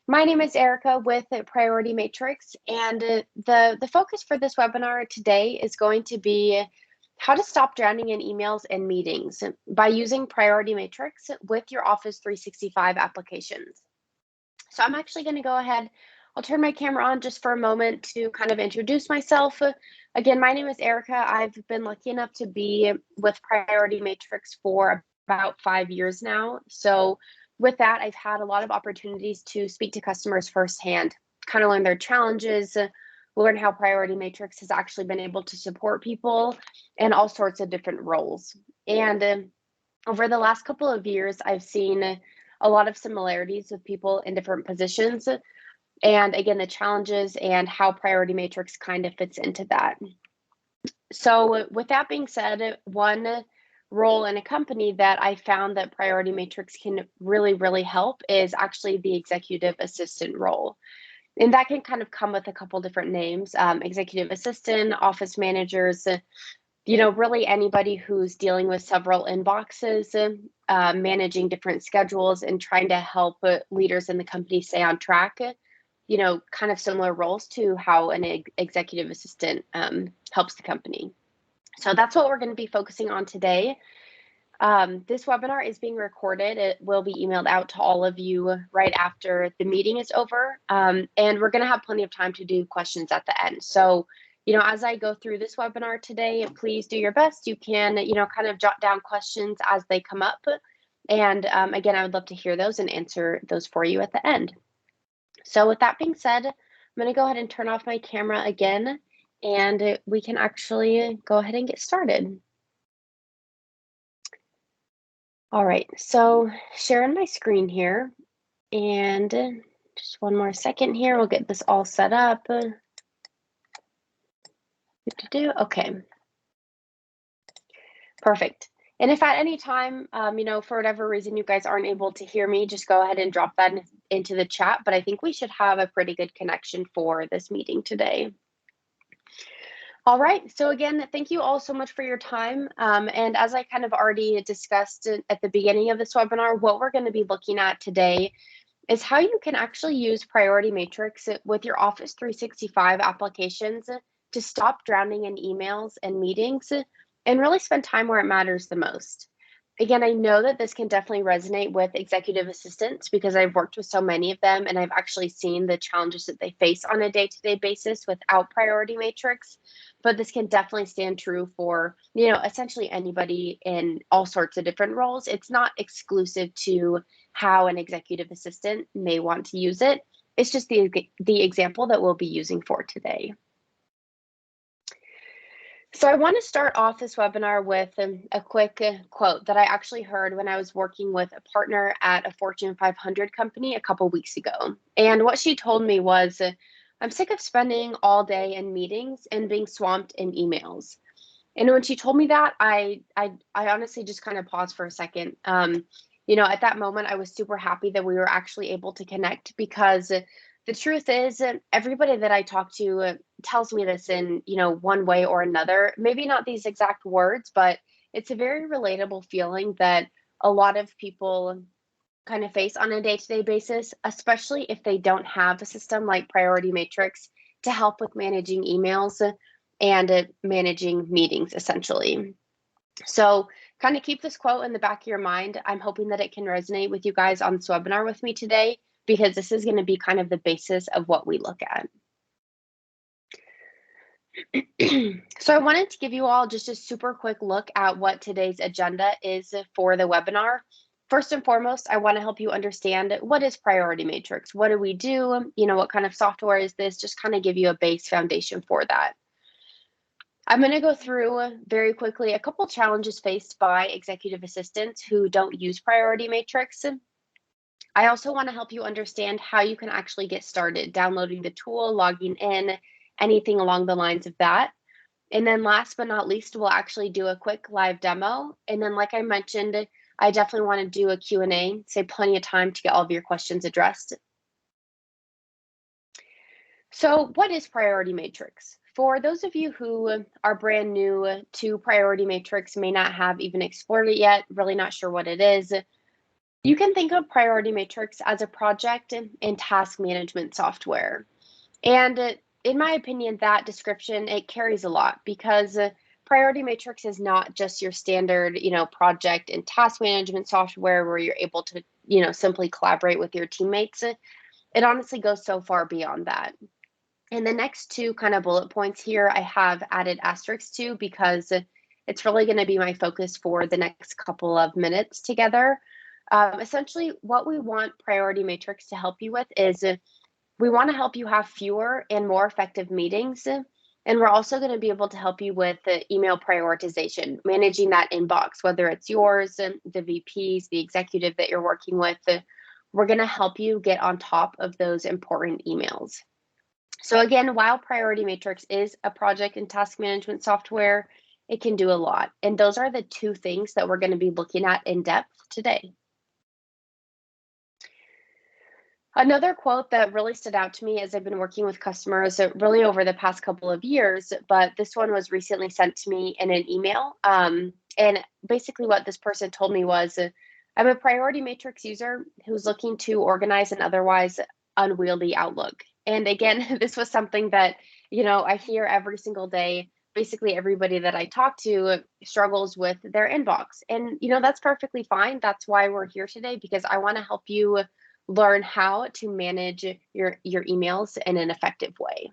My name is Erica with Priority Matrix, and the focus for this webinar today is going to be how to stop drowning in emails and meetings by using Priority Matrix with your Office 365 applications. So I'm actually going to go ahead, I'll turn my camera on just for a moment to kind of introduce myself. Again, my name is Erica. I've been lucky enough to be with Priority Matrix for about 5 years now. So with that, I've had a lot of opportunities to speak to customers firsthand, kind of learn their challenges, learn how Priority Matrix has actually been able to support people in all sorts of different roles. And over the last couple of years, I've seen a lot of similarities with people in different positions. And again, the challenges and how Priority Matrix kind of fits into that. So with that being said, one role in a company that I found that Priority Matrix can really help is actually the executive assistant role. And that can kind of come with a couple different names, executive assistant, office managers, really anybody who's dealing with several inboxes, managing different schedules and trying to help leaders in the company stay on track, kind of similar roles to how an executive assistant helps the company. So that's what we're going to be focusing on today. This webinar is being recorded. It will be emailed out to all of you right after the meeting is over. And we're going to have plenty of time to do questions at the end. So, as I go through this webinar today, please do your best. You can, kind of jot down questions as they come up. And again, I would love to hear those and answer those for you at the end. So with that being said, I'm going to go ahead and turn off my camera again, and we can actually go ahead and get started. All right, so sharing my screen here, and just one more second here. We'll get this all set up. Okay, perfect. And if at any time, for whatever reason you guys aren't able to hear me, just go ahead and drop that into the chat. But I think we should have a pretty good connection for this meeting today. All right, so again, thank you all so much for your time. And as I kind of already discussed at the beginning of this webinar, what we're going to be looking at today is how you can actually use Priority Matrix with your Office 365 applications to stop drowning in emails and meetings and really spend time where it matters the most. Again, I know that this can definitely resonate with executive assistants because I've worked with so many of them and I've actually seen the challenges that they face on a day-to-day basis without Priority Matrix. But this can definitely stand true for, essentially anybody in all sorts of different roles. It's not exclusive to how an executive assistant may want to use it. It's just the example that we'll be using for today. So I want to start off this webinar with a quick quote that I actually heard when I was working with a partner at a Fortune 500 company a couple weeks ago. And what she told me was, I'm sick of spending all day in meetings and being swamped in emails. And when she told me that, I honestly just kind of paused for a second. At that moment, I was super happy that we were actually able to connect because the truth is everybody that I talk to tells me this in, one way or another, maybe not these exact words, but it's a very relatable feeling that a lot of people kind of face on a day-to-day basis, especially if they don't have a system like Priority Matrix to help with managing emails and managing meetings, essentially. So kind of keep this quote in the back of your mind. I'm hoping that it can resonate with you guys on this webinar with me today, because this is going to be kind of the basis of what we look at. So I wanted to give you all just a super quick look at what today's agenda is for the webinar. First and foremost, I want to help you understand what is Priority Matrix? What do we do? What kind of software is this? Just kind of give you a base foundation for that. I'm going to go through very quickly a couple challenges faced by executive assistants who don't use Priority Matrix. I also want to help you understand how you can actually get started downloading the tool, logging in, anything along the lines of that. And then last but not least, we'll actually do a quick live demo. And then like I mentioned, I definitely want to do a Q&A, save plenty of time to get all of your questions addressed. So what is Priority Matrix? For those of you who are brand new to Priority Matrix, may not have even explored it yet, really not sure what it is, You can think of Priority Matrix as a project and task management software. And in my opinion, that description, it carries a lot because Priority Matrix is not just your standard, project and task management software where you're able to, simply collaborate with your teammates. It honestly goes so far beyond that. And the next two kind of bullet points here, I have added asterisks to because it's really going to be my focus for the next couple of minutes together. Essentially, what we want Priority Matrix to help you with is we want to help you have fewer and more effective meetings. And we're also going to be able to help you with the email prioritization, managing that inbox, whether it's yours, the VPs, the executive that you're working with. We're going to help you get on top of those important emails. So again, while Priority Matrix is a project and task management software, it can do a lot. And those are the two things that we're going to be looking at in depth today. Another quote that really stood out to me as I've been working with customers really over the past couple of years, but this one was recently sent to me in an email. And basically what this person told me was, I'm a Priority Matrix user who's looking to organize an otherwise unwieldy Outlook. And again, this was something that, I hear every single day. Basically, everybody that I talk to struggles with their inbox. And, that's perfectly fine. That's why we're here today, because I want to help you learn how to manage your emails in an effective way.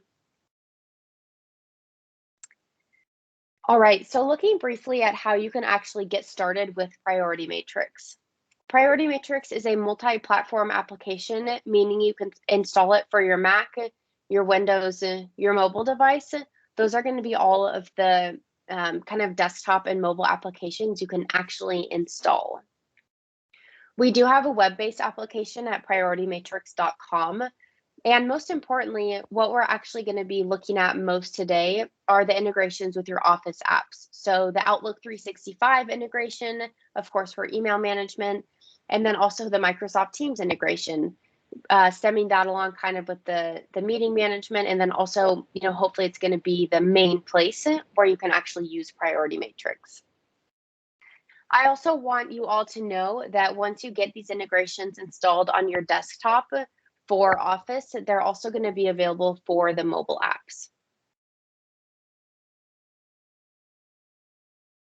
All right, so looking briefly at how you can actually get started with Priority Matrix. Priority Matrix is a multi-platform application, meaning you can install it for your Mac, your Windows, your mobile device. Those are going to be all of the kind of desktop and mobile applications you can actually install. We do have a web-based application at prioritymatrix.com. And most importantly, what we're actually going to be looking at most today are the integrations with your Office apps. So the Outlook 365 integration, of course, for email management, and then also the Microsoft Teams integration, stemming that along kind of with the meeting management. And then also, hopefully it's going to be the main place where you can actually use Priority Matrix. I also want you all to know that once you get these integrations installed on your desktop for Office, they're also going to be available for the mobile apps.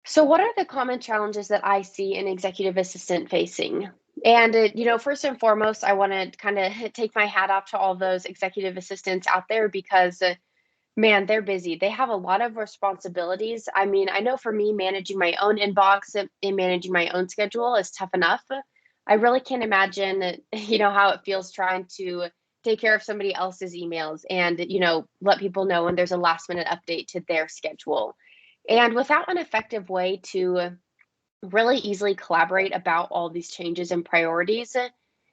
So what are the common challenges that I see an executive assistant facing? And, first and foremost, I want to kind of take my hat off to all those executive assistants out there because man, they're busy. They have a lot of responsibilities. I mean, I know for me, managing my own inbox and managing my own schedule is tough enough. I really can't imagine, how it feels trying to take care of somebody else's emails and, let people know when there's a last minute update to their schedule. And without an effective way to really easily collaborate about all these changes and priorities,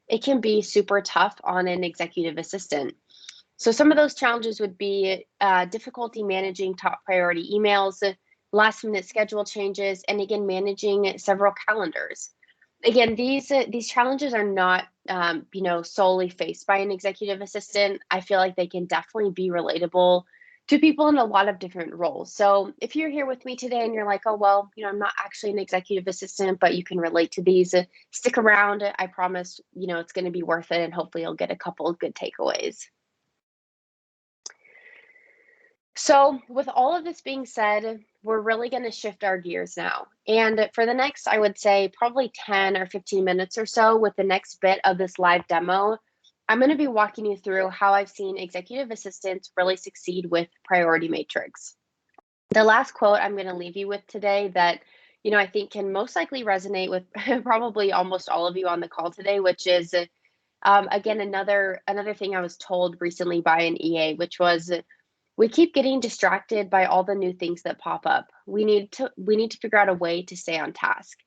it can be super tough on an executive assistant. So some of those challenges would be difficulty managing top priority emails, last minute schedule changes, and again, managing several calendars. Again, these challenges are not, solely faced by an executive assistant. I feel like they can definitely be relatable to people in a lot of different roles. So if you're here with me today and you're like, oh, well, I'm not actually an executive assistant, but you can relate to these, stick around. I promise, it's going to be worth it. And hopefully you'll get a couple of good takeaways. So with all of this being said, we're really going to shift our gears now. And for the next, I would say probably 10 or 15 minutes or so with the next bit of this live demo, I'm going to be walking you through how I've seen executive assistants really succeed with Priority Matrix. The last quote I'm going to leave you with today that, I think can most likely resonate with probably almost all of you on the call today, which is, again, another thing I was told recently by an EA, which was, we keep getting distracted by all the new things that pop up. We need to figure out a way to stay on task.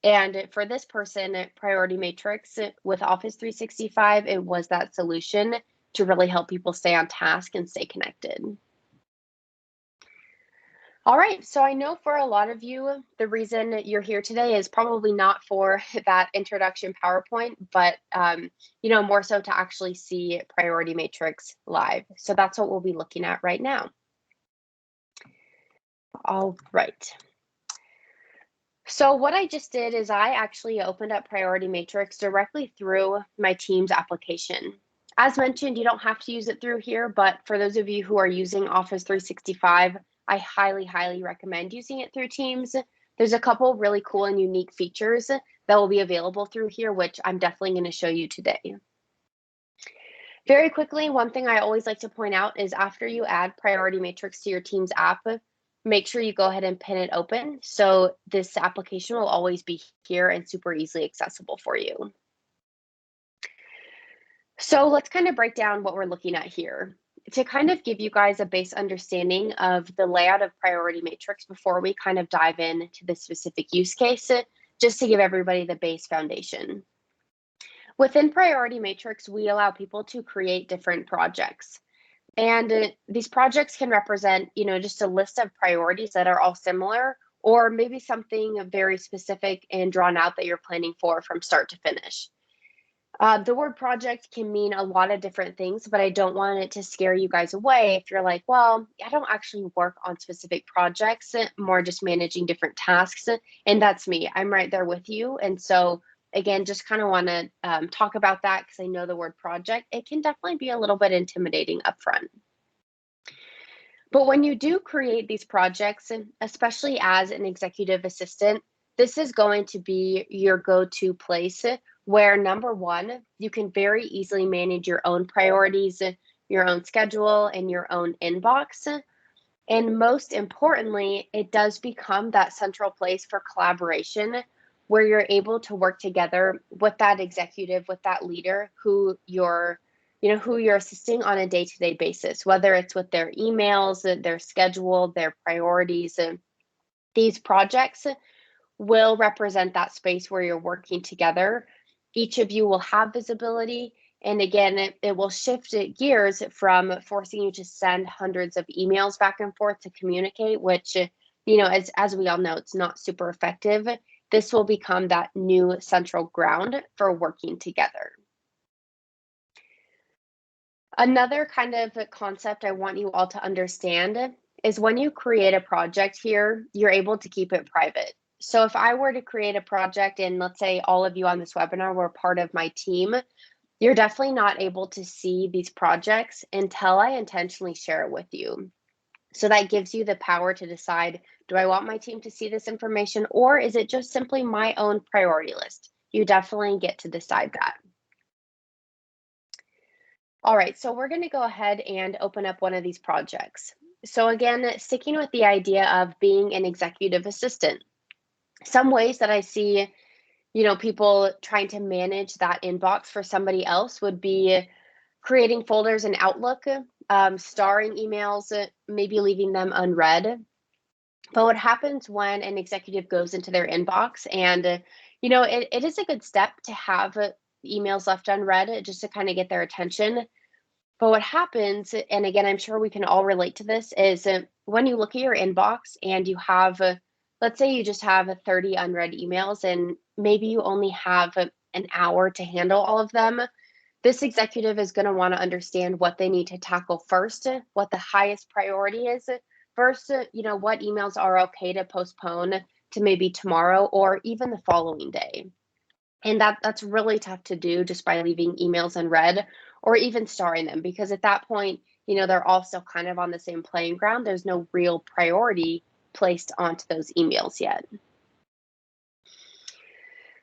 And for this person, Priority Matrix with Office 365, it was that solution to really help people stay on task and stay connected. All right, so I know for a lot of you, the reason you're here today is probably not for that introduction PowerPoint, but more so to actually see Priority Matrix live. So that's what we'll be looking at right now. All right. So what I just did is I actually opened up Priority Matrix directly through my Teams application. As mentioned, you don't have to use it through here, but for those of you who are using Office 365, I highly, highly recommend using it through Teams. There's a couple really cool and unique features that will be available through here, which I'm definitely going to show you today. Very quickly, one thing I always like to point out is after you add Priority Matrix to your Teams app, make sure you go ahead and pin it open. So this application will always be here and super easily accessible for you. So let's kind of break down what we're looking at here. To kind of give you guys a base understanding of the layout of Priority Matrix before we kind of dive into the specific use case, just to give everybody the base foundation. Within Priority Matrix, we allow people to create different projects. And these projects can represent, just a list of priorities that are all similar, or maybe something very specific and drawn out that you're planning for from start to finish. The word project can mean a lot of different things, but I don't want it to scare you guys away if you're like, well, I don't actually work on specific projects, more just managing different tasks. And that's me. I'm right there with you. And so, again, just kind of want to talk about that because I know the word project, it can definitely be a little bit intimidating upfront. But when you do create these projects, and especially as an executive assistant, this is going to be your go-to place where, number one, you can very easily manage your own priorities, your own schedule, and your own inbox. And most importantly, it does become that central place for collaboration where you're able to work together with that executive, with that leader who you're assisting on a day-to-day basis, whether it's with their emails, their schedule, their priorities. These projects will represent that space where you're working together. Each of you will have visibility. And again, it will shift gears from forcing you to send hundreds of emails back and forth to communicate, which, as we all know, it's not super effective. This will become that new central ground for working together. Another kind of concept I want you all to understand is when you create a project here, you're able to keep it private. So if I were to create a project and let's say all of you on this webinar were part of my team, you're definitely not able to see these projects until I intentionally share it with you. So that gives you the power to decide, do I want my team to see this information or is it just simply my own priority list? You definitely get to decide that. All right, so we're going to go ahead and open up one of these projects. So again, sticking with the idea of being an executive assistant, some ways that I see, people trying to manage that inbox for somebody else would be creating folders in Outlook, starring emails, maybe leaving them unread. But what happens when an executive goes into their inbox and, it is a good step to have emails left unread just to kind of get their attention. But what happens, and again, I'm sure we can all relate to this, is when you look at your inbox and you have, let's say you just have 30 unread emails and maybe you only have an hour to handle all of them, this executive is going to want to understand what they need to tackle first, what the highest priority is first, what emails are okay to postpone to maybe tomorrow or even the following day. And that's really tough to do just by leaving emails unread or even starring them, because at that point, they're all still kind of on the same playing ground. There's no real priority placed onto those emails yet.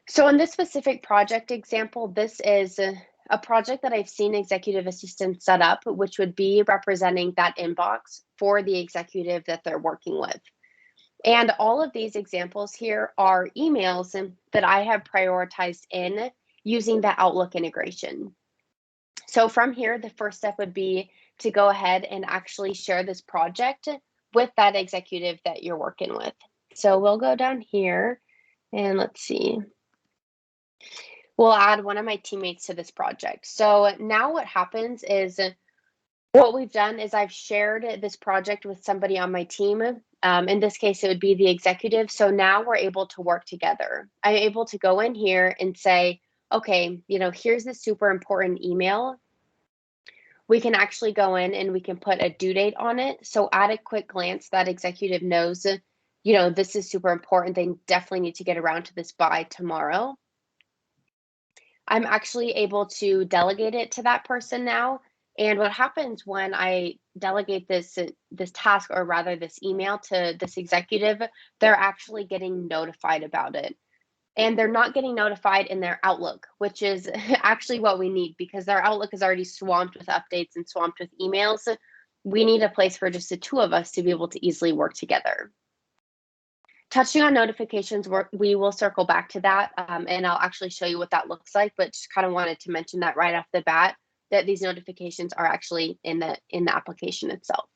So in this specific project example, this is a project that I've seen executive assistants set up, which would be representing that inbox for the executive that they're working with. And all of these examples here are emails that I have prioritized in using the Outlook integration. So from here, the first step would be to go ahead and actually share this project with that executive that you're working with. So we'll go down here and let's see. We'll add one of my teammates to this project. So now what happens is what we've done is I've shared this project with somebody on my team. In this case, it would be the executive. So now we're able to work together. I'm able to go in here and say, okay, here's this super important email. We can actually go in and we can put a due date on it. So at a quick glance, that executive knows this is super important. They definitely need to get around to this by tomorrow. I'm actually able to delegate it to that person now. And what happens when I delegate this task, or rather this email, to this executive, they're actually getting notified about it. And they're not getting notified in their Outlook, which is actually what we need, because our Outlook is already swamped with updates and swamped with emails. We need a place for just the two of us to be able to easily work together. Touching on notifications, we will circle back to that, and I'll actually show you what that looks like, but just kind of wanted to mention that right off the bat, that these notifications are actually in the application itself.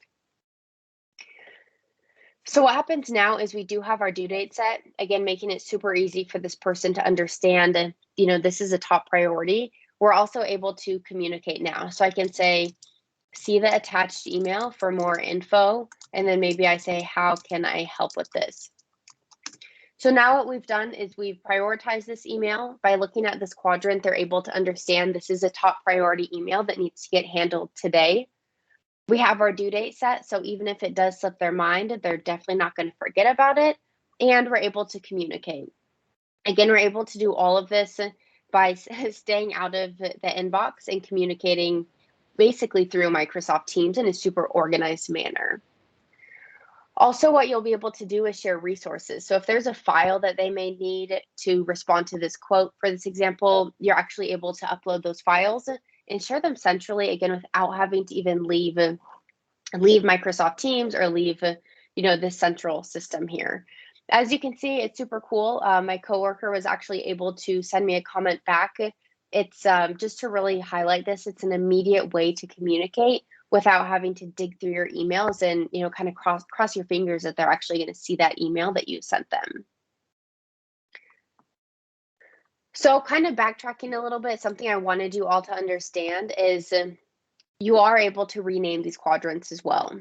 So what happens now is we do have our due date set, again, making it super easy for this person to understand, this is a top priority. We're also able to communicate now. So I can say, see the attached email for more info, and then maybe I say, how can I help with this? So now what we've done is we've prioritized this email. By looking at this quadrant, they're able to understand this is a top priority email that needs to get handled today. We have our due date set, so even if it does slip their mind, they're definitely not going to forget about it, and we're able to communicate. Again, we're able to do all of this by staying out of the inbox and communicating basically through Microsoft Teams in a super organized manner. Also, what you'll be able to do is share resources. So if there's a file that they may need to respond to this quote, for this example, you're actually able to upload those files and share them centrally, again, without having to even leave Microsoft Teams or leave this central system here. As you can see, it's super cool. My coworker was actually able to send me a comment back. It's just to really highlight this. It's an immediate way to communicate without having to dig through your emails and kind of cross your fingers that they're actually going to see that email that you sent them. So kind of backtracking a little bit, something I wanted you all to understand is you are able to rename these quadrants as well.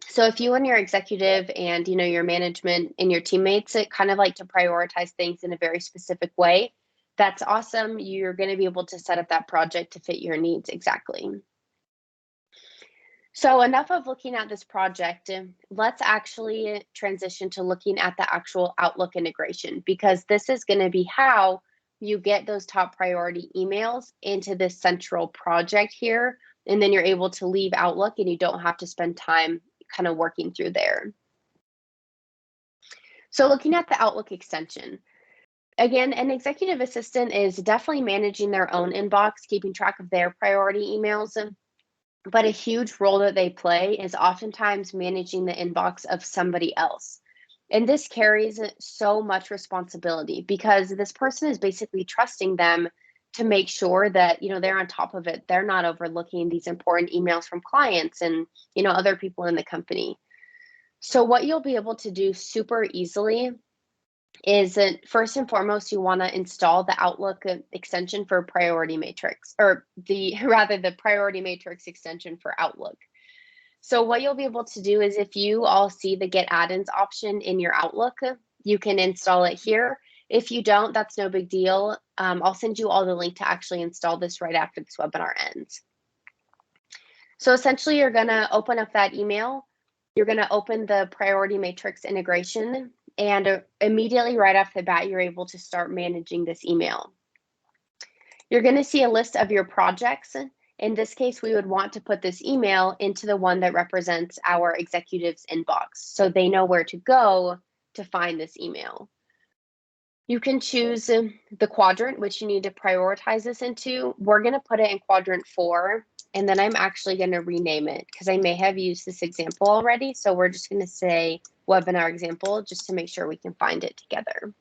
So if you and your executive and your management and your teammates kind of like to prioritize things in a very specific way, that's awesome. You're going to be able to set up that project to fit your needs exactly. So enough of looking at this project. Let's actually transition to looking at the actual Outlook integration, because this is going to be how you get those top priority emails into this central project here. And then you're able to leave Outlook and you don't have to spend time kind of working through there. So looking at the Outlook extension, again, an executive assistant is definitely managing their own inbox, keeping track of their priority emails. But a huge role that they play is oftentimes managing the inbox of somebody else. And this carries so much responsibility, because this person is basically trusting them to make sure that they're on top of it. They're not overlooking these important emails from clients and other people in the company. So what you'll be able to do super easily is that first and foremost, you want to install the Outlook extension for Priority Matrix, or the Priority Matrix extension for Outlook. So what you'll be able to do is, if you all see the Get Add-ins option in your Outlook, you can install it here. If you don't, that's no big deal. I'll send you all the link to actually install this right after this webinar ends. So essentially, you're going to open up that email. You're going to open the Priority Matrix integration, and immediately right off the bat, you're able to start managing this email. You're going to see a list of your projects. In this case, we would want to put this email into the one that represents our executive's inbox, so they know where to go to find this email. You can choose the quadrant which you need to prioritize this into. We're going to put it in quadrant 4, and then I'm actually going to rename it because I may have used this example already. So we're just going to say webinar example just to make sure we can find it together.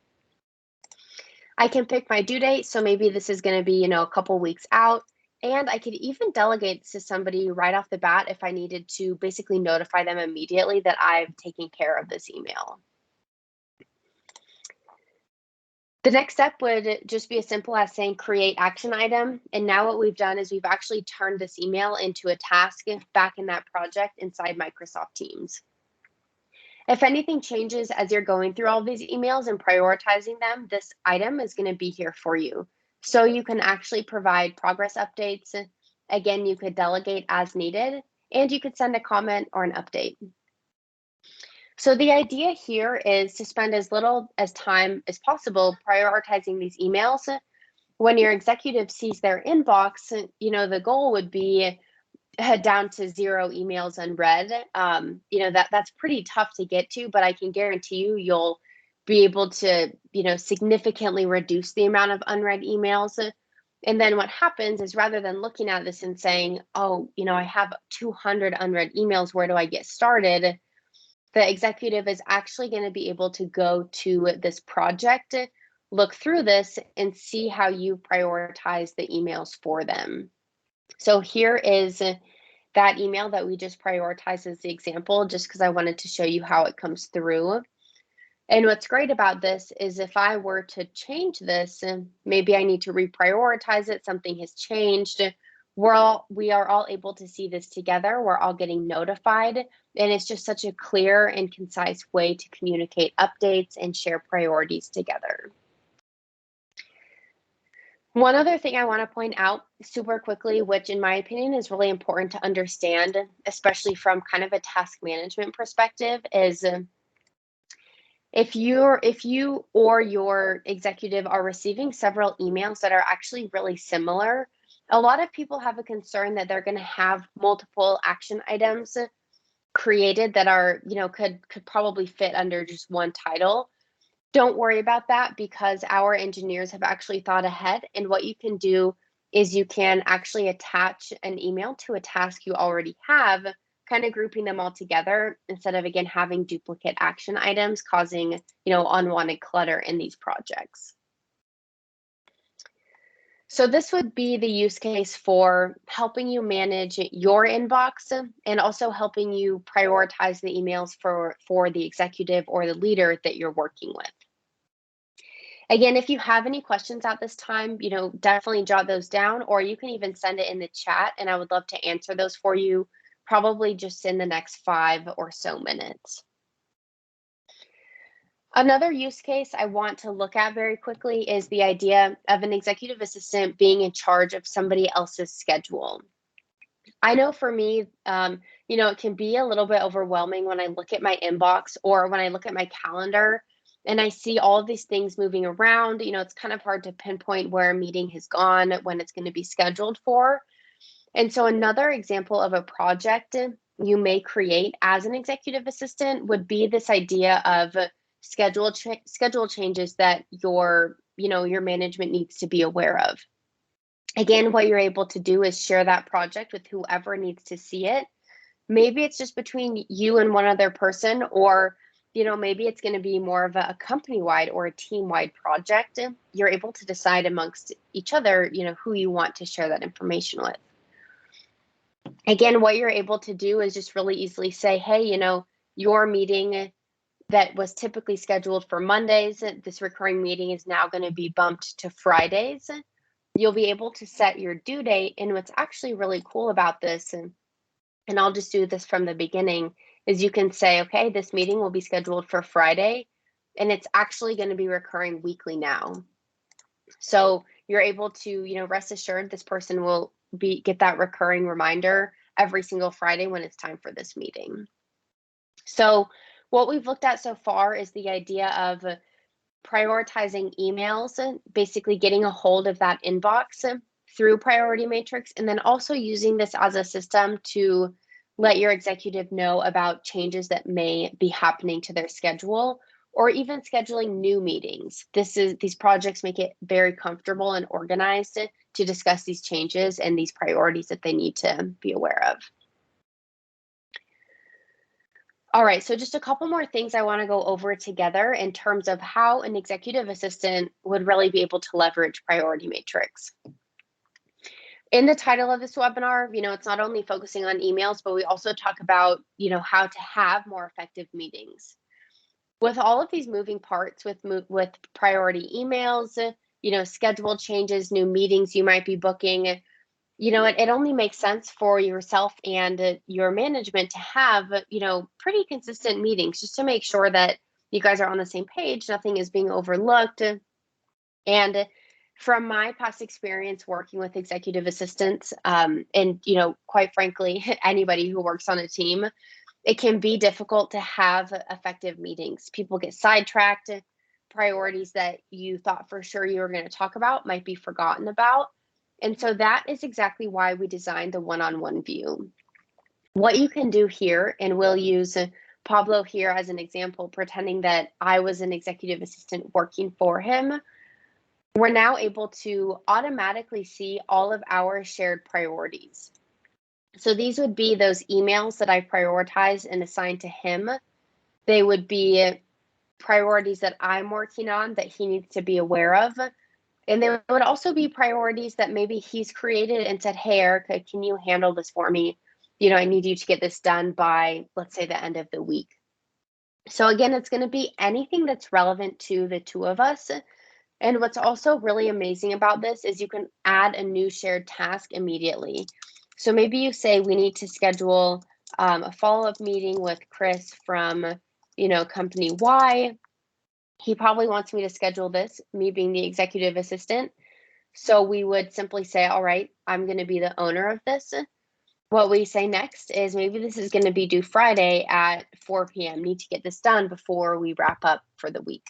I can pick my due date. So maybe this is going to be, a couple weeks out. And I could even delegate this to somebody right off the bat if I needed to basically notify them immediately that I've taken care of this email. The next step would just be as simple as saying create action item. And now what we've done is we've actually turned this email into a task back in that project inside Microsoft Teams. If anything changes as you're going through all these emails and prioritizing them, this item is going to be here for you. So you can actually provide progress updates. Again, you could delegate as needed, and you could send a comment or an update. So the idea here is to spend as little as time as possible prioritizing these emails. When your executive sees their inbox, the goal would be down to 0 emails unread. That's pretty tough to get to, but I can guarantee you'll be able to, significantly reduce the amount of unread emails. And then what happens is, rather than looking at this and saying, oh, I have 200 unread emails, where do I get started? The executive is actually going to be able to go to this project, look through this, and see how you prioritize the emails for them. So here is that email that we just prioritized as the example, just because I wanted to show you how it comes through. And what's great about this is, if I were to change this, maybe I need to reprioritize it, something has changed, we are all able to see this together. We're all getting notified, and it's just such a clear and concise way to communicate updates and share priorities together. One other thing I want to point out super quickly, which in my opinion is really important to understand, especially from kind of a task management perspective, is if you or your executive are receiving several emails that are actually really similar, a lot of people have a concern that they're going to have multiple action items created that are, could probably fit under just one title. Don't worry about that, because our engineers have actually thought ahead, and what you can do is you can actually attach an email to a task you already have, kind of grouping them all together instead of, again, having duplicate action items causing, unwanted clutter in these projects. So this would be the use case for helping you manage your inbox, and also helping you prioritize the emails for the executive or the leader that you're working with. Again, if you have any questions at this time, definitely jot those down, or you can even send it in the chat, and I would love to answer those for you, probably just in the next 5 or so minutes. Another use case I want to look at very quickly is the idea of an executive assistant being in charge of somebody else's schedule. I know for me, it can be a little bit overwhelming when I look at my inbox or when I look at my calendar and I see all of these things moving around. It's kind of hard to pinpoint where a meeting has gone, when it's going to be scheduled for. And so another example of a project you may create as an executive assistant would be this idea of schedule changes that your management needs to be aware of. Again, what you're able to do is share that project with whoever needs to see it. Maybe it's just between you and one other person, or maybe it's going to be more of a company-wide or a team-wide project. You're able to decide amongst each other, who you want to share that information with. Again, what you're able to do is just really easily say, hey, your meeting that was typically scheduled for Mondays, this recurring meeting is now going to be bumped to Fridays. You'll be able to set your due date. And what's actually really cool about this, and I'll just do this from the beginning, is you can say, okay, this meeting will be scheduled for Friday, and it's actually going to be recurring weekly now. So you're able to, rest assured this person will get that recurring reminder every single Friday when it's time for this meeting. So what we've looked at so far is the idea of prioritizing emails, basically getting a hold of that inbox through Priority Matrix, and then also using this as a system to let your executive know about changes that may be happening to their schedule, or even scheduling new meetings. These projects make it very comfortable and organized to discuss these changes and these priorities that they need to be aware of. All right, so just a couple more things I want to go over together in terms of how an executive assistant would really be able to leverage Priority Matrix. In the title of this webinar, it's not only focusing on emails, but we also talk about, how to have more effective meetings. With all of these moving parts with priority emails, schedule changes, new meetings you might be booking, it only makes sense for yourself and your management to have, pretty consistent meetings, just to make sure that you guys are on the same page, nothing is being overlooked. And from my past experience working with executive assistants, and, quite frankly, anybody who works on a team, it can be difficult to have effective meetings. People get sidetracked. Priorities that you thought for sure you were going to talk about might be forgotten about. And so that is exactly why we designed the one-on-one view. What you can do here, and we'll use Pablo here as an example, pretending that I was an executive assistant working for him. We're now able to automatically see all of our shared priorities. So these would be those emails that I prioritize and assign to him. They would be priorities that I'm working on that he needs to be aware of. And they would also be priorities that maybe he's created and said, hey, Erica, can you handle this for me? I need you to get this done by, let's say, the end of the week. So again, it's going to be anything that's relevant to the two of us. And what's also really amazing about this is you can add a new shared task immediately. So maybe you say we need to schedule a follow-up meeting with Chris from, company Y. He probably wants me to schedule this, me being the executive assistant. So we would simply say, all right, I'm going to be the owner of this. What we say next is maybe this is going to be due Friday at 4 p.m. Need to get this done before we wrap up for the week.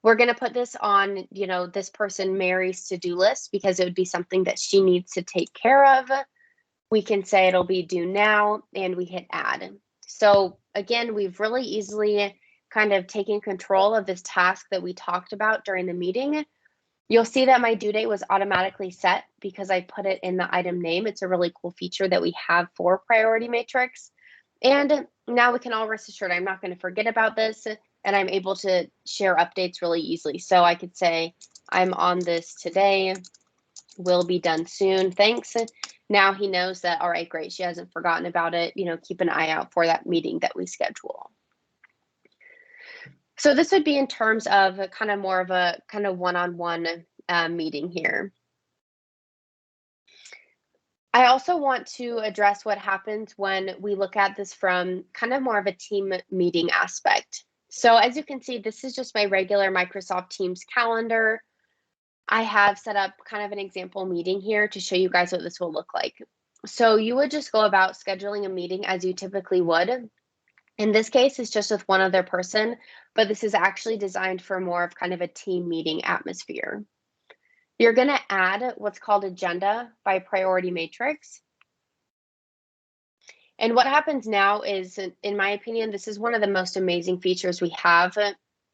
We're going to put this on, this person Mary's to-do list because it would be something that she needs to take care of. We can say it'll be due now and we hit add. So again, we've really easily kind of taken control of this task that we talked about during the meeting. You'll see that my due date was automatically set because I put it in the item name. It's a really cool feature that we have for Priority Matrix. And now we can all rest assured I'm not going to forget about this, and I'm able to share updates really easily. So I could say, I'm on this today, will be done soon, thanks. Now he knows that, all right, great, she hasn't forgotten about it. Keep an eye out for that meeting that we schedule. So this would be in terms of kind of more of a kind of one-on-one meeting here. I also want to address what happens when we look at this from kind of more of a team meeting aspect. So as you can see, this is just my regular Microsoft Teams calendar. I have set up kind of an example meeting here to show you guys what this will look like. So you would just go about scheduling a meeting as you typically would. In this case, it's just with one other person, but this is actually designed for more of kind of a team meeting atmosphere. You're going to add what's called agenda by priority matrix. And what happens now is, in my opinion, this is one of the most amazing features we have,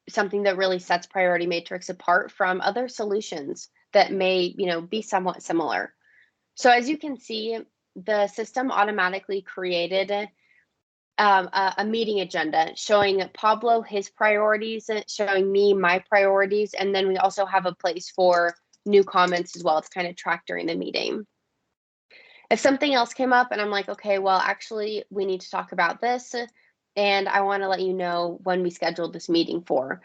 something that really sets priority matrix apart from other solutions that may, be somewhat similar. So as you can see, the system automatically created a meeting agenda showing Pablo his priorities, showing me my priorities, and then we also have a place for new comments as well. It's kind of tracked during the meeting. If something else came up and I'm like, okay, well, actually, we need to talk about this, and I want to let you know when we scheduled this meeting for,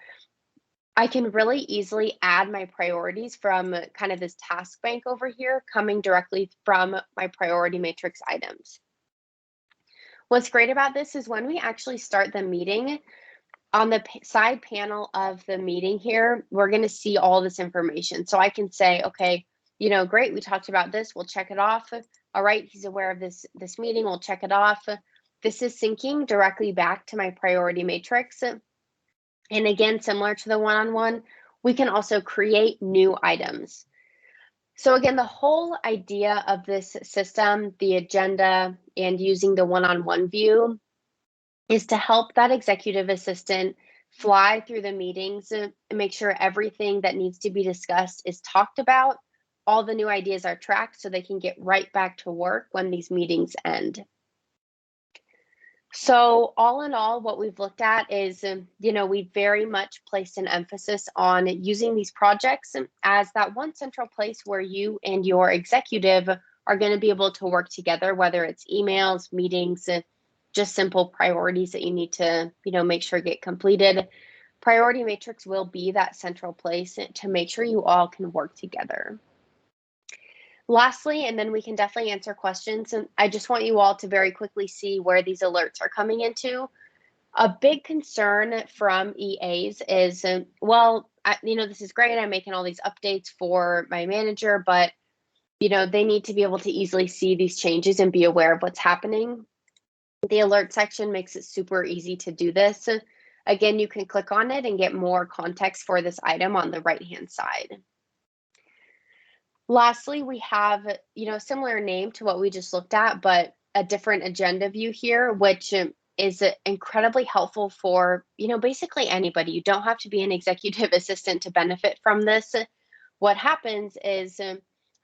I can really easily add my priorities from kind of this task bank over here, coming directly from my priority matrix items. What's great about this is when we actually start the meeting, on the side panel of the meeting here, we're going to see all this information. So I can say, okay, great, we talked about this, we'll check it off. All right, he's aware of this meeting, we'll check it off. This is syncing directly back to my priority matrix. And again, similar to the one-on-one, we can also create new items. So again, the whole idea of this system, the agenda, and using the one-on-one view is to help that executive assistant fly through the meetings and make sure everything that needs to be discussed is talked about, all the new ideas are tracked so they can get right back to work when these meetings end. So all in all, what we've looked at is, we very much placed an emphasis on using these projects as that one central place where you and your executive are going to be able to work together, whether it's emails, meetings, just simple priorities that you need to, make sure get completed. Priority matrix will be that central place to make sure you all can work together. Lastly, and then we can definitely answer questions, and I just want you all to very quickly see where these alerts are coming into. A big concern from EAs is, well, this is great, I'm making all these updates for my manager, but they need to be able to easily see these changes and be aware of what's happening. The alert section makes it super easy to do this. Again, you can click on it and get more context for this item on the right-hand side. Lastly, we have, similar name to what we just looked at, but a different agenda view here, which is incredibly helpful for, basically anybody. You don't have to be an executive assistant to benefit from this. What happens is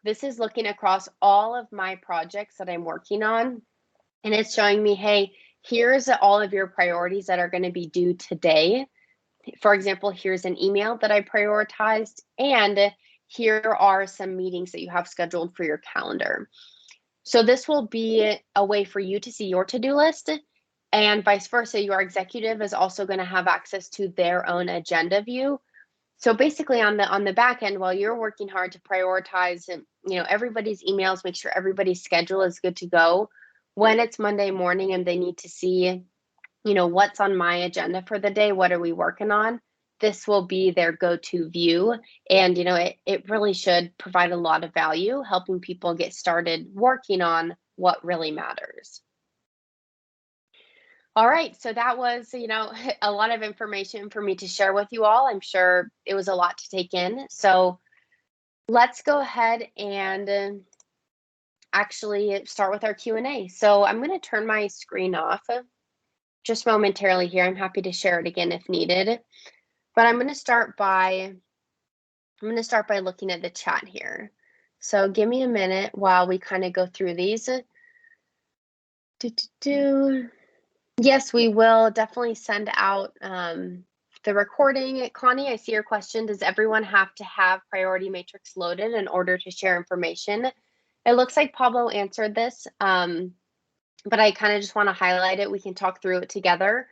this is looking across all of my projects that I'm working on, and it's showing me, hey, here's all of your priorities that are going to be due today. For example, here's an email that I prioritized, and here are some meetings that you have scheduled for your calendar. So this will be a way for you to see your to-do list, and vice versa. Your executive is also going to have access to their own agenda view. So basically on the back end, while you're working hard to prioritize, everybody's emails, make sure everybody's schedule is good to go, when it's Monday morning and they need to see, what's on my agenda for the day, what are we working on, this will be their go-to view. And, it really should provide a lot of value, helping people get started working on what really matters. All right, so that was, a lot of information for me to share with you all. I'm sure it was a lot to take in. So let's go ahead and actually start with our Q&A. So I'm going to turn my screen off just momentarily here. I'm happy to share it again if needed. But I'm going to start by looking at the chat here. So give me a minute while we kind of go through these. Yes, we will definitely send out the recording. Connie, I see your question. Does everyone have to have priority matrix loaded in order to share information? It looks like Pablo answered this, but I kind of just want to highlight it. We can talk through it together.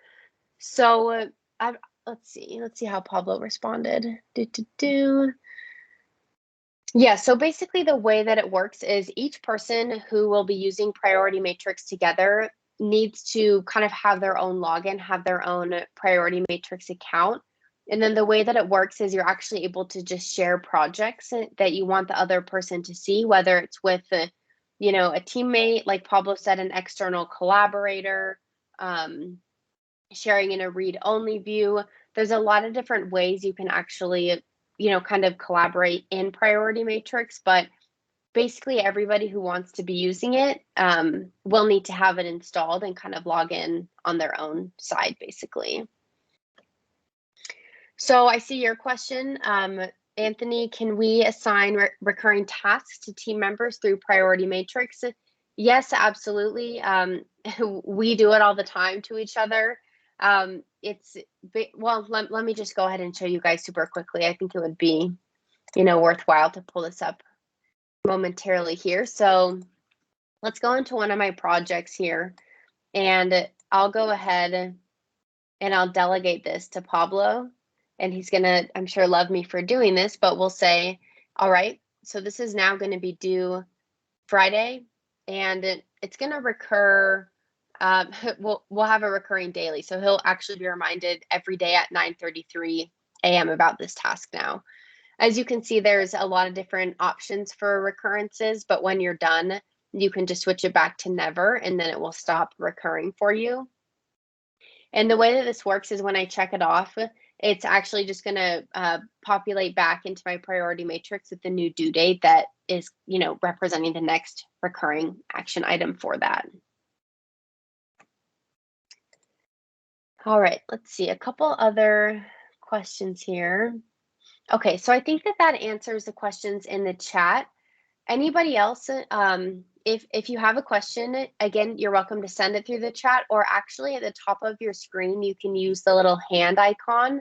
So let's see how Pablo responded. Yeah, so basically the way that it works is each person who will be using priority matrix together needs to kind of have their own login, have their own priority matrix account. And then the way that it works is you're actually able to just share projects that you want the other person to see, whether it's with a teammate, like Pablo said, an external collaborator, sharing in a read-only view. There's a lot of different ways you can actually, kind of collaborate in priority matrix, but basically everybody who wants to be using it will need to have it installed and kind of log in on their own side, basically. So I see your question. Anthony, can we assign recurring tasks to team members through priority matrix? Yes, absolutely. We do it all the time to each other. Well, let me just go ahead and show you guys super quickly. I think it would be, worthwhile to pull this up momentarily here. So let's go into one of my projects here, and I'll go ahead and I'll delegate this to Pablo, and he's gonna, I'm sure, love me for doing this, but we'll say, all right, so this is now going to be due Friday, and it's going to recur. We'll have a recurring daily, so he'll actually be reminded every day at 9:33 a.m. about this task now. As you can see, there's a lot of different options for recurrences, but when you're done, you can just switch it back to never, and then it will stop recurring for you. And the way that this works is when I check it off, it's actually just going to populate back into my priority matrix with the new due date that is, representing the next recurring action item for that. All right, let's see a couple other questions here. Okay, so I think that answers the questions in the chat. Anybody else, if you have a question, again, you're welcome to send it through the chat, or actually at the top of your screen, you can use the little hand icon.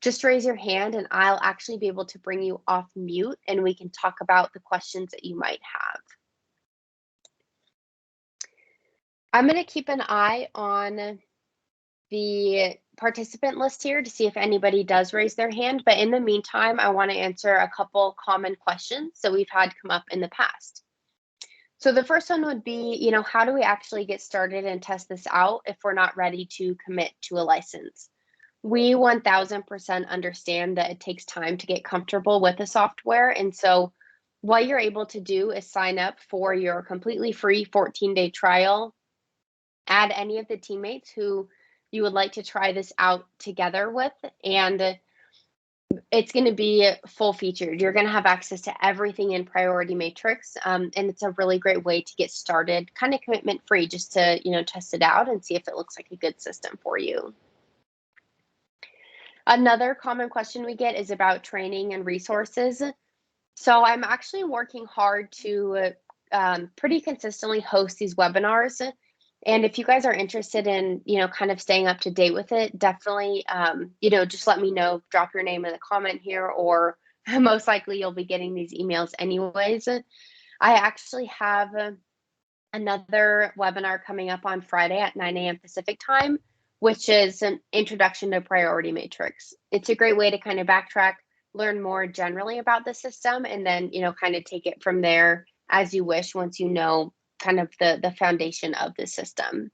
Just raise your hand and I'll actually be able to bring you off mute and we can talk about the questions that you might have. I'm going to keep an eye on the participant list here to see if anybody does raise their hand. But in the meantime, I want to answer a couple common questions that we've had come up in the past. So the first one would be, how do we actually get started and test this out if we're not ready to commit to a license? We 1000% understand that it takes time to get comfortable with the software. And so what you're able to do is sign up for your completely free 14-day trial Add any of the teammates who you would like to try this out together with, and it's going to be full featured. You're going to have access to everything in Priority Matrix, and it's a really great way to get started, kind of commitment free, just to test it out and see if it looks like a good system for you. Another common question we get is about training and resources. So I'm actually working hard to pretty consistently host these webinars. And if you guys are interested in, kind of staying up to date with it, definitely, just let me know, drop your name in the comment here, or most likely you'll be getting these emails anyways. I actually have another webinar coming up on Friday at 9 a.m. Pacific time, which is an introduction to Priority Matrix. It's a great way to kind of backtrack, learn more generally about the system, and then, kind of take it from there as you wish once you know kind of the foundation of the system.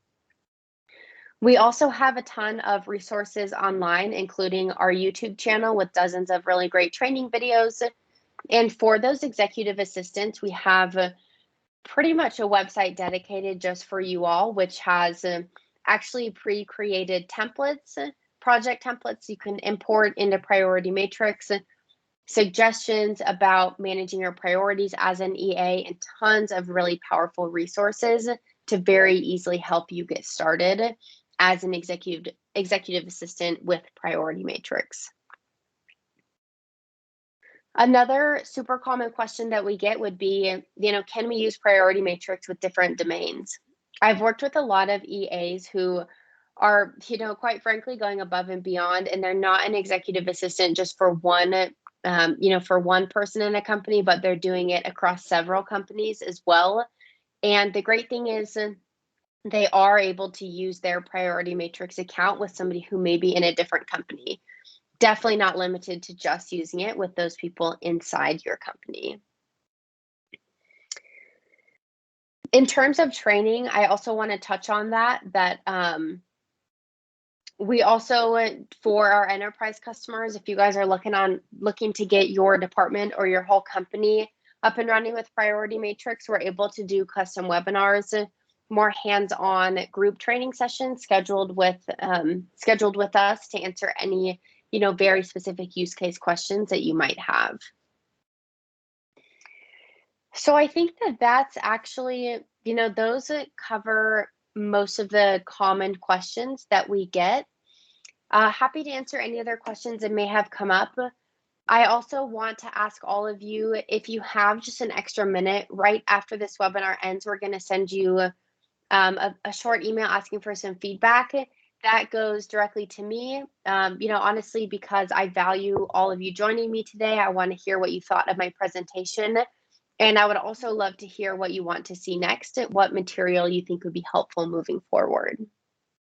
We also have a ton of resources online, including our YouTube channel with dozens of really great training videos. And for those executive assistants, we have pretty much a website dedicated just for you all, which has actually pre-created templates, project templates you can import into Priority Matrix, suggestions about managing your priorities as an EA, and tons of really powerful resources to very easily help you get started as an executive assistant with Priority Matrix. Another super common question that we get would be, can we use Priority Matrix with different domains? I've worked with a lot of EAs who are, quite frankly, going above and beyond, and they're not an executive assistant just for one, for one person in a company, but they're doing it across several companies as well. And the great thing is they are able to use their Priority Matrix account with somebody who may be in a different company. Definitely not limited to just using it with those people inside your company. In terms of training, I also want to touch on that we also, for our enterprise customers, if you guys are looking to get your department or your whole company up and running with Priority Matrix, we're able to do custom webinars, more hands-on group training sessions scheduled with us to answer any very specific use case questions that you might have. So I think that's actually, those cover most of the common questions that we get. Happy to answer any other questions that may have come up. I also want to ask all of you, if you have just an extra minute right after this webinar ends, we're going to send you a short email asking for some feedback. That goes directly to me, honestly, because I value all of you joining me today. I want to hear what you thought of my presentation. And I would also love to hear what you want to see next, what material you think would be helpful moving forward.